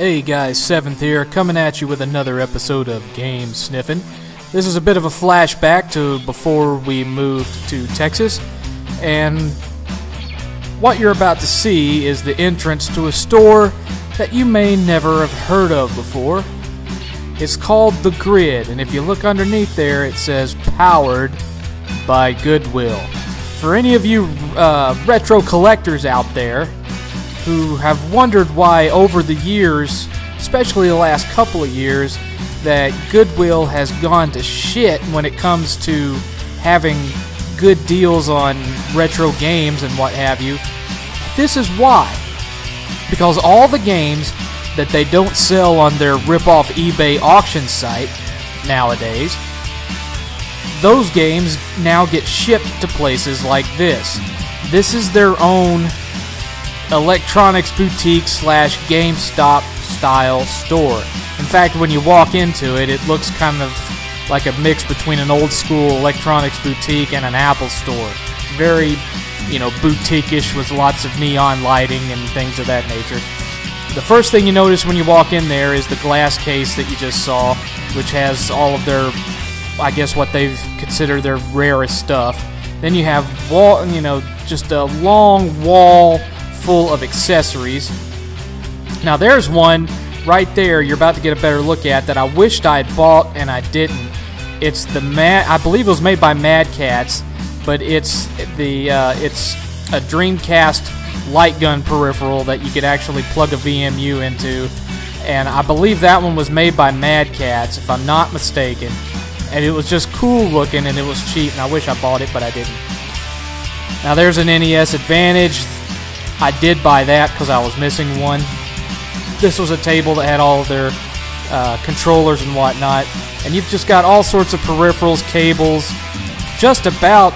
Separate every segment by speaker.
Speaker 1: Hey guys, 7th here, coming at you with another episode of Game Sniffin. This is a bit of a flashback to before we moved to Texas, and what you're about to see is the entrance to a store that you may never have heard of before. It's called The Grid, and if you look underneath there, it says Powered by Goodwill. For any of you retro collectors out there who have wondered why over the years, especially the last couple of years, that Goodwill has gone to shit when it comes to having good deals on retro games and what have you, this is why. Because all the games that they don't sell on their rip-off eBay auction site nowadays, those games now get shipped to places like this. This is their own electronics boutique / GameStop style store. In fact, when you walk into it, it looks kind of like a mix between an old school electronics boutique and an Apple store. Very, boutique-ish with lots of neon lighting and things of that nature. The first thing you notice when you walk in there is the glass case that you just saw, which has all of their, I guess what they consider their rarest stuff. Then you have just a long wall full of accessories. Now there's one right there you're about to get a better look at that I wished I had bought and I didn't. It's the I believe it was made by Mad Catz, but it's a Dreamcast light gun peripheral that you could actually plug a VMU into, and I believe that one was made by Mad Catz, if I'm not mistaken. And it was just cool looking and it was cheap, and I wish I bought it, but I didn't. Now there's an NES Advantage. I did buy that because I was missing one. This was a table that had all of their controllers and whatnot. And you've just got all sorts of peripherals, cables, just about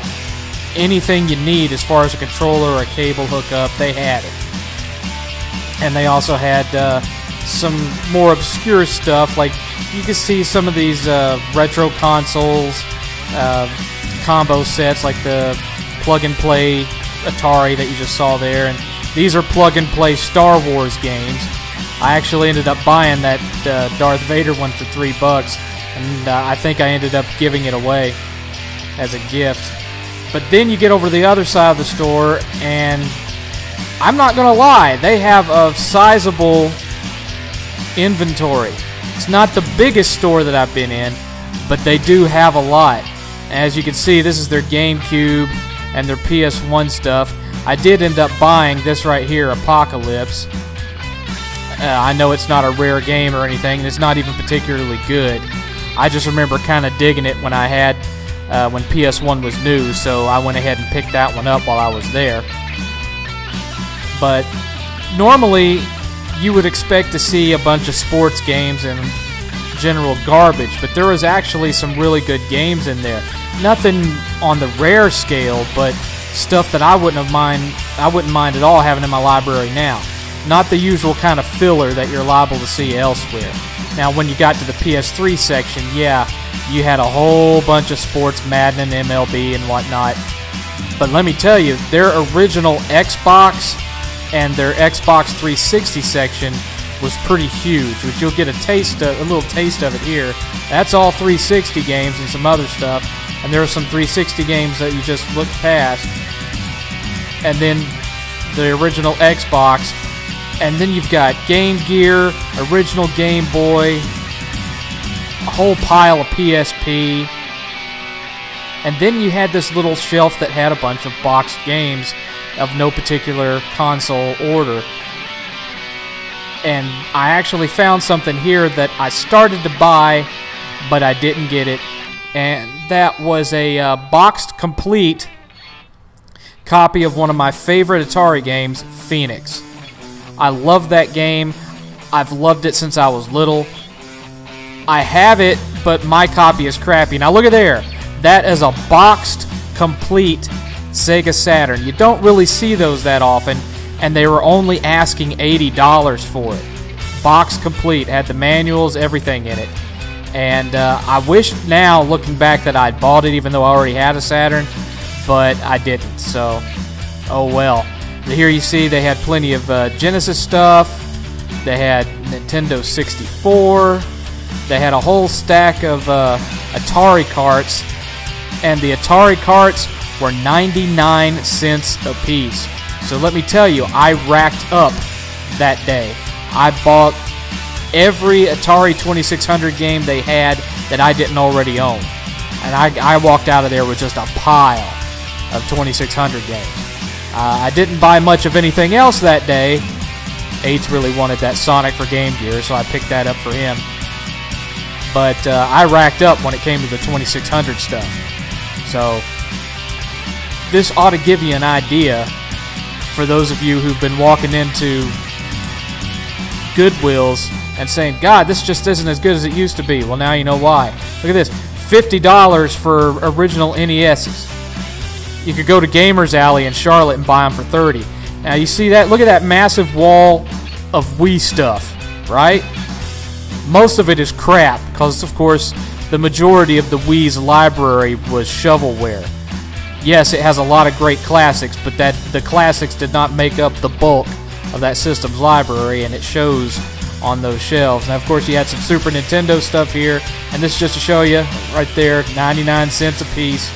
Speaker 1: anything you need as far as a controller or a cable hookup, they had it. And they also had some more obscure stuff, like you can see some of these retro consoles, combo sets, like the plug-and-play Atari that you just saw there, and these are plug-and-play Star Wars games. I actually ended up buying that Darth Vader one for $3, and I think I ended up giving it away as a gift. But then you get over to the other side of the store, and I'm not gonna lie, they have a sizable inventory. It's not the biggest store that I've been in, but they do have a lot. As you can see, this is their GameCube and their PS1 stuff. I did end up buying this right here, Apocalypse. I know it's not a rare game or anything, and it's not even particularly good. I just remember kind of digging it when I had, when PS1 was new, so I went ahead and picked that one up while I was there. But normally, you would expect to see a bunch of sports games and general garbage, but there was actually some really good games in there. Nothing on the rare scale, but stuff that I wouldn't mind at all having in my library now. Not the usual kind of filler that you're liable to see elsewhere. Now, when you got to the PS3 section, yeah, you had a whole bunch of sports, Madden and MLB and whatnot. But let me tell you, their original Xbox and their Xbox 360 section was pretty huge, which you'll get a little taste of it here. That's all 360 games and some other stuff, and there are some 360 games that you just look past. And then the original Xbox, and then you've got Game Gear, original Game Boy, a whole pile of PSP, and then you had this little shelf that had a bunch of boxed games of no particular console order. And I actually found something here that I started to buy, but I didn't get it, and that was a boxed complete copy of one of my favorite Atari games, Phoenix. I love that game. I've loved it since I was little. I have it, but my copy is crappy. Now look at there. That is a boxed complete Sega Saturn. You don't really see those that often, and they were only asking $80 for it. Box complete, had the manuals, everything in it. And I wish now, looking back, that I'd bought it even though I already had a Saturn, but I didn't, so oh well. Here you see they had plenty of Genesis stuff, They had Nintendo 64. They had a whole stack of Atari carts, and the Atari carts were 99 cents a piece. So let me tell you, I racked up that day. I bought every Atari 2600 game they had that I didn't already own. And I walked out of there with just a pile of 2600 games. I didn't buy much of anything else that day. Aids really wanted that Sonic for Game Gear, so I picked that up for him. But I racked up when it came to the 2600 stuff. So this ought to give you an idea for those of you who've been walking into Goodwills and saying, God, this just isn't as good as it used to be. Well, now you know why. Look at this. $50 for original NESs. You could go to Gamers Alley in Charlotte and buy them for $30. Now you see that? Look at that massive wall of Wii stuff, right? Most of it is crap because, of course, the majority of the Wii's library was shovelware. Yes, it has a lot of great classics, but the classics did not make up the bulk of that system's library, and it shows on those shelves. Now, of course, you had some Super Nintendo stuff here, and this is just to show you right there, 99 cents a piece.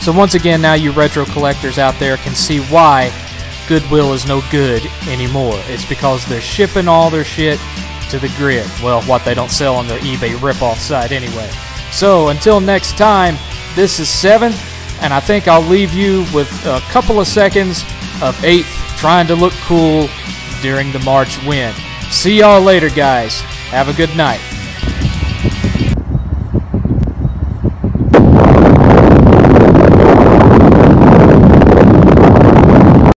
Speaker 1: So once again, now you retro collectors out there can see why Goodwill is no good anymore. It's because they're shipping all their shit to the grid. Well, what they don't sell on their eBay ripoff site anyway. So until next time, this is 7th, and I think I'll leave you with a couple of seconds of 8th trying to look cool during the March wind. See y'all later, guys. Have a good night.